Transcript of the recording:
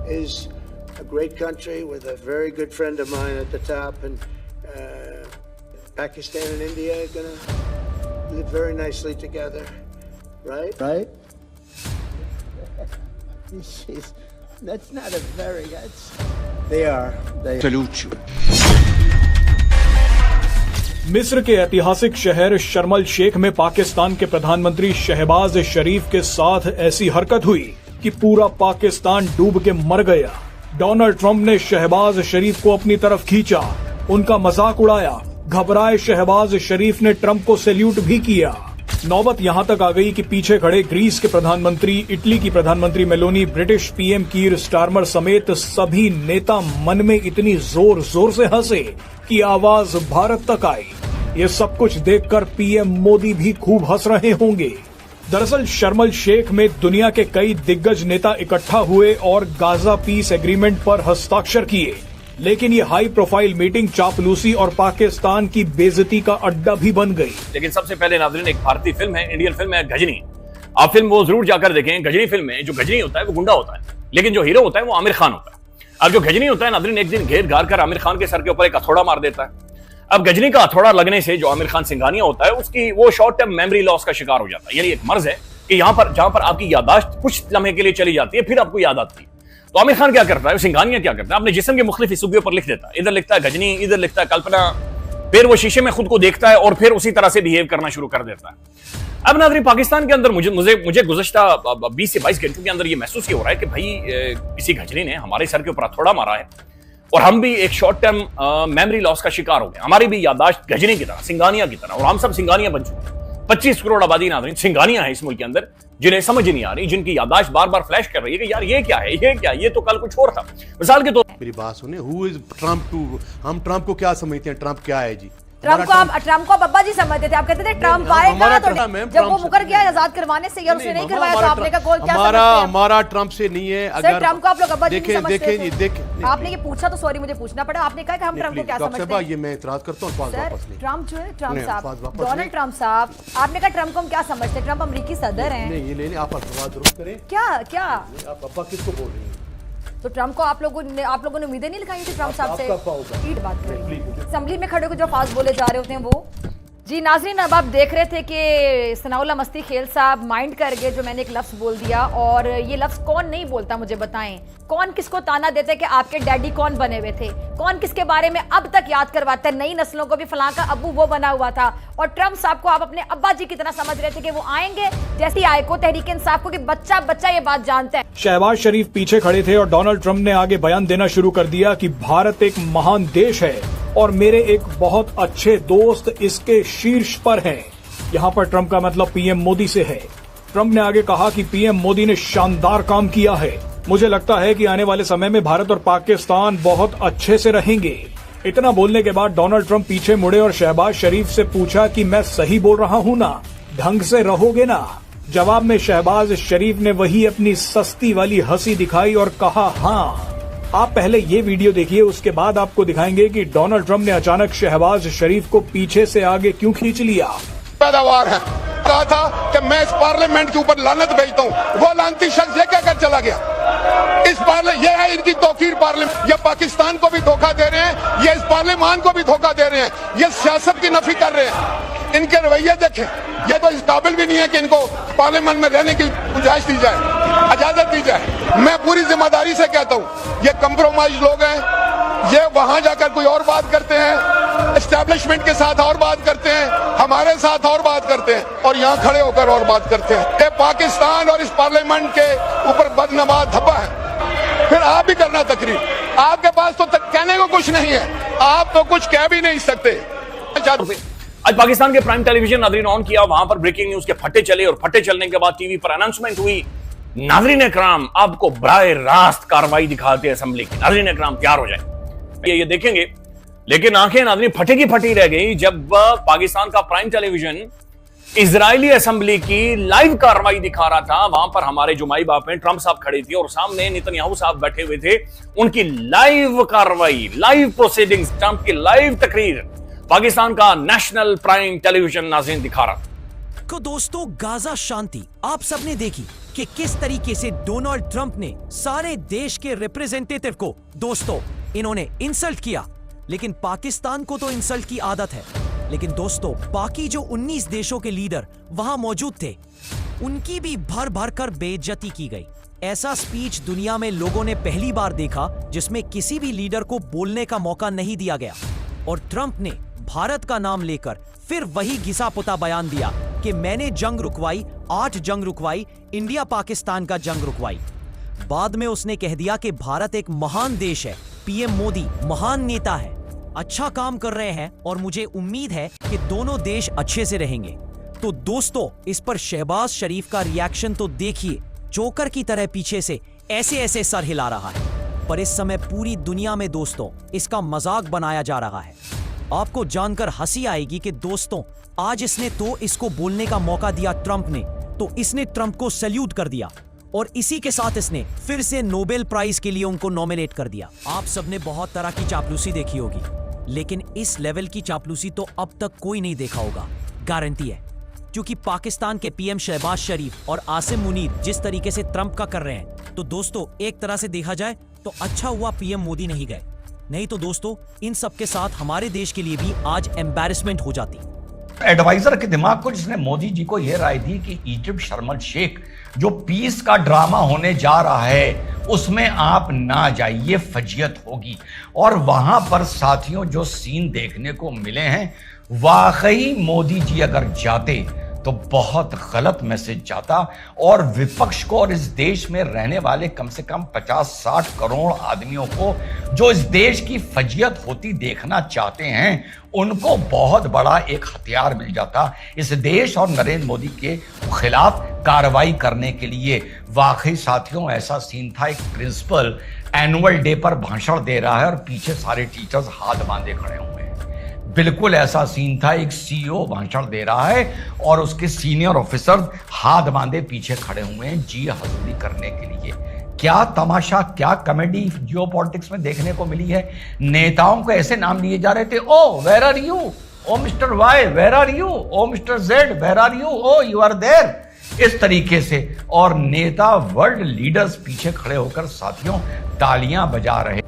is a great country with a very good friend of mine at the top, and Pakistan and India are going to live very nicely together, right? Right? That's not a very, they are. Salute you. मिस्र के ऐतिहासिक शहर शर्मल शेख में पाकिस्तान के प्रधानमंत्री शहबाज शरीफ के साथ ऐसी हरकत हुई कि पूरा पाकिस्तान डूब के मर गया। डोनाल्ड ट्रंप ने शहबाज शरीफ को अपनी तरफ खींचा, उनका मजाक उड़ाया। घबराए शहबाज शरीफ ने ट्रंप को सैल्यूट भी किया। नौबत यहां तक आ गई कि पीछे खड़े ग्रीस के प्रधानमंत्री, इटली की प्रधानमंत्री Meloni, British PM Keir Starmer समेत सभी नेता मन में इतनी जोर जोर से हंसे कि आवाज भारत तक आई। ये सब कुछ देखकर पीएम मोदी भी खूब हंस रहे होंगे। दरअसल शर्मल शेख में दुनिया के कई दिग्गज नेता इकट्ठा हुए और गाजा पीस एग्रीमेंट पर हस्ताक्षर किए, लेकिन ये हाई प्रोफाइल मीटिंग चापलूसी और पाकिस्तान की बेइज्जती का अड्डा भी बन गई। लेकिन सबसे पहले नाज़रीन, एक भारतीय फिल्म है, इंडियन फिल्म है गजनी। आप फिल्म वो जरूर जाकर देखें। गजनी फिल्म में जो गजनी होता है वो गुंडा होता है, लेकिन जो हीरो होता है वो आमिर खान होता है। अब जो गजनी होता है नाज़रीन, एक दिन घेर घार कर आमिर खान के सर के ऊपर एक हथौड़ा मार देता है। अब गजनी का हथौड़ा लगने से जो आमिर खान सिंघानिया होता है उसकी वो शॉर्ट टर्म मेमोरी लॉस का शिकार हो जाता है। यानी एक मर्ज है कि जहां पर आपकी याददाश्त कुछ लम्हे के लिए चली जाती है, फिर आपको याद आती है। तो आमिर खान क्या करता है, सिंघानिया क्या करता है, अपने जिस्म के मुख्तलिफ हिस्सों पर लिख देता है। इधर लिखता है गजनी, इधर लिखता है कल्पना, फिर वो शीशे में खुद को देखता है और फिर उसी तरह से बिहेव करना शुरू कर देता है। अब नाज़रीन, पाकिस्तान के अंदर मुझे गुज़श्ता 20 से 22 घंटों के अंदर ये महसूस हो रहा है कि भाई किसी गजनी ने हमारे सर के ऊपर हथौड़ा मारा है और हम भी एक शॉर्ट टर्म मेमोरी लॉस का शिकार हो गए। हमारी भी याददाश्त गजनी की तरह, सिंघानिया की तरह, और हम सब सिंघानिया बन चुके हैं। 25 करोड़ आबादी नाज़रीन सिंघानिया है इस मुल्क के अंदर, जिन्हें समझ नहीं आ रही, जिनकी याददाश्त बार बार फ्लैश कर रही है कि यार ये क्या है, ये क्या, ये तो कल कुछ और था। मिसाल के तौर मेरी बात सुने, हु इज ट्रम्प टू, हम ट्रम्प को क्या समझते हैं, ट्रम्प क्या है जी? ट्रम्प को अब्बा जी समझते थे। आप कहते थे ट्रम्प आएगा तो जब वो मुकर गया आजाद करवाने से या उसने नहीं करवाया तो आपने का गोल क्या समझते हैं? हमारा ट्रम्प से नहीं है। अगर ट्रम्प को आप लोग अब्बा जी समझते थे। देखें आपने ये पूछा तो सॉरी मुझे पूछना पड़ा। आपने कहा कि हम ट्रम्प को क्या समझते हैं? ये मैं इतराज करता हूं। ट्रम्प जो है, ट्रम्प साहब, डोनाल्ड ट्रम्प साहब, आपने कहा ट्रम्प को हम क्या समझते हैं? ट्रम्प अमेरिकी सदर हैं। नहीं, ये लेने आप सवाल दुरुस्त करें। क्या आप अब्बा किसको बोल रही हैं? तो ट्रम्प को आप लोगों ने उम्मीदें नहीं लगाई थी ट्रम्प साहब से? ईट बात करें, असेंबली में खड़े होकर जो फास्ट बोले जा रहे होते हैं वो। जी नाज़रीन, अब आप देख रहे थे कि सनाउल्लाह मस्ती खेल साहब माइंड कर गए जो मैंने एक लफ्ज़ बोल दिया। और ये लफ्ज़ कौन नहीं बोलता, मुझे बताएं। कौन किसको ताना देते हैं कि आपके डैडी कौन बने हुए थे? कौन किसके बारे में अब तक याद करवाता है? नई नस्लों को भी फलां का अब्बू वो बना हुआ था। और ट्रम्प साहब को आप अपने अब्बा जी की तरह समझ रहे थे कि वो आएंगे जैसी आए को तहरीक इंसाफ को, कि बच्चा बच्चा ये बात जानता है। शहबाज शरीफ पीछे खड़े थे और डोनाल्ड ट्रंप ने आगे बयान देना शुरू कर दिया कि भारत एक महान देश है और मेरे एक बहुत अच्छे दोस्त इसके शीर्ष पर हैं। यहाँ पर ट्रंप का मतलब पीएम मोदी से है। ट्रंप ने आगे कहा कि पीएम मोदी ने शानदार काम किया है। मुझे लगता है कि आने वाले समय में भारत और पाकिस्तान बहुत अच्छे से रहेंगे। इतना बोलने के बाद डोनाल्ड ट्रंप पीछे मुड़े और शहबाज शरीफ से पूछा कि मैं सही बोल रहा हूँ ना, ढंग से रहोगे ना? जवाब में शहबाज शरीफ ने वही अपनी सस्ती वाली हंसी दिखाई और कहा हाँ। आप पहले ये वीडियो देखिए, उसके बाद आपको दिखाएंगे कि डोनाल्ड ट्रंप ने अचानक शहबाज शरीफ को पीछे से आगे क्यों खींच लिया। पैदावार है, कहा था कि मैं इस पार्लियामेंट के ऊपर लानत भेजता हूँ, वो लानती शख्स ये कहकर चला गया। इस पार्लियामेंट, ये है इनकी तौकीर पार्लियामेंट। ये पाकिस्तान को भी धोखा दे रहे हैं, ये इस पार्लियामान को भी धोखा दे रहे हैं, ये सियासत की नफी कर रहे हैं। इनके रवैये देखें, ये तो इस काबिल भी नहीं है कि इनको पार्लियामेंट में रहने की गुंजाइश दी जाए, इजाजत दी जाए। मैं पूरी जिम्मेदारी से कहता हूँ, ये कंप्रोमाइज लोग हैं, ये वहां जाकर कोई और बात करते हैं, एस्टैब्लिशमेंट के साथ और बात करते हैं, हमारे साथ और बात करते हैं, और यहाँ खड़े होकर और बात करते हैं। ये पाकिस्तान और इस पार्लियामेंट के ऊपर बदनवा धब्बा है। फिर आप भी करना तकरीर, आपके पास तो कहने को कुछ नहीं है, आप तो कुछ कह भी नहीं सकते। आज पाकिस्तान के प्राइम टेलीविजन नाज़रीन ऑन किया, वहां पर ब्रेकिंग न्यूज के फटे चले और फटे चलने के बाद टीवी पर अनाउंसमेंट हुई। नाज़रीन इकराम, आपको बराए रास्त कार्रवाई दिखाते हैं असेंबली की। नाज़रीन इकराम तैयार हो जाए, ये देखेंगे। लेकिन आंखें नाज़रीन फटे की फटी रह गई जब पाकिस्तान का प्राइम टेलीविजन इजरायली असेंबली की लाइव कार्रवाई दिखा रहा था। वहां पर हमारे जो माई बाप हैं, ट्रंप साहब खड़े थे और सामने नेतन्याहू साहब बैठे हुए थे। उनकी लाइव कार्रवाई, लाइव प्रोसीडिंग्स, ट्रंप की लाइव तकरीर पाकिस्तान का नेशनल प्राइम टेलीविजन नाज़रीन दिखा रहा था। को दोस्तों गाजा शांति आप सबने देखी कि किस तरीके से डोनाल्ड ट्रंप ने सारे देश के रिप्रेजेंटेटिव को दोस्तों इन्होंने इंसल्ट किया, लेकिन पाकिस्तान को तो इंसल्ट की आदत है। लेकिन दोस्तों बाकी जो 19 देशों के लीडर वहां मौजूद थे उनकी भी भर भर कर बेइज्जती की गई। ऐसा स्पीच दुनिया में लोगों ने पहली बार देखा जिसमें किसी भी लीडर को बोलने का मौका नहीं दिया गया। और ट्रंप ने भारत का नाम लेकर फिर वही घिसा पुता बयान दिया कि मैंने जंग रुकवाई, 8 जंग रुकवाई, इंडिया पाकिस्तान का जंग रुकवाई। बाद में उसने कह दिया कि भारत एक महान देश है, पीएम मोदी महान नेता है, अच्छा काम कर रहे हैं और मुझे उम्मीद है कि दोनों देश अच्छे से रहेंगे। तो दोस्तों इस पर शहबाज शरीफ का रिएक्शन तो देखिए, जोकर की तरह पीछे से ऐसे ऐसे सर हिला रहा है। पर इस समय पूरी दुनिया में दोस्तों इसका मजाक बनाया जा रहा है। आपको जानकर हंसी आएगी कि दोस्तों आज इसने तो इसको बोलने का मौका दिया ट्रंप ने, तो इसने ट्रंप को सैल्यूट कर दिया और इसी के साथ इसने फिर से नोबेल प्राइज के लिए उनको नॉमिनेट कर दिया। आप सबने बहुत तरह की चापलूसी देखी होगी, लेकिन इस लेवल की चापलूसी तो अब तक कोई नहीं देखा होगा, गारंटी है। क्योंकि पाकिस्तान के पीएम शहबाज शरीफ और आसिम मुनीर जिस तरीके से ट्रंप का कर रहे हैं, तो दोस्तों एक तरह से देखा जाए तो अच्छा हुआ पीएम मोदी नहीं गए, नहीं तो दोस्तों इन सब के साथ हमारे देश के लिए भी आज एम्बैरेसमेंट हो जाती। एडवाइजर के दिमाग को जिसने मोदी जी को यह राय दी कि इजिप्ट शर्म अल शेख जो पीस का ड्रामा होने जा रहा है उसमें आप ना जाइए, फजियत होगी। और वहां पर साथियों जो सीन देखने को मिले हैं, वाकई मोदी जी अगर जाते तो बहुत गलत मैसेज जाता और विपक्ष को और इस देश में रहने वाले कम से कम 50-60 करोड़ आदमियों को जो इस देश की फजियत होती देखना चाहते हैं, उनको बहुत बड़ा एक हथियार मिल जाता इस देश और नरेंद्र मोदी के खिलाफ कार्रवाई करने के लिए। वाकई साथियों ऐसा सीन था, एक प्रिंसिपल एनुअल डे पर भाषण दे रहा है और पीछे सारे टीचर्स हाथ बांधे खड़े हुए हैं। बिल्कुल ऐसा सीन था, एक सीईओ भाषण दे रहा है और उसके सीनियर ऑफिसर हाथ बांधे पीछे खड़े हुए हैं जी हजूरी करने के लिए। क्या तमाशा, क्या कॉमेडी जियोपॉलिटिक्स में देखने को मिली है। नेताओं को ऐसे नाम दिए जा रहे थे, oh where are you, oh mister Y where are you, oh mister Z where are you, oh you are there, इस तरीके से। और नेता वर्ल्ड लीडर्स पीछे खड़े होकर साथियों तालियां बजा रहे।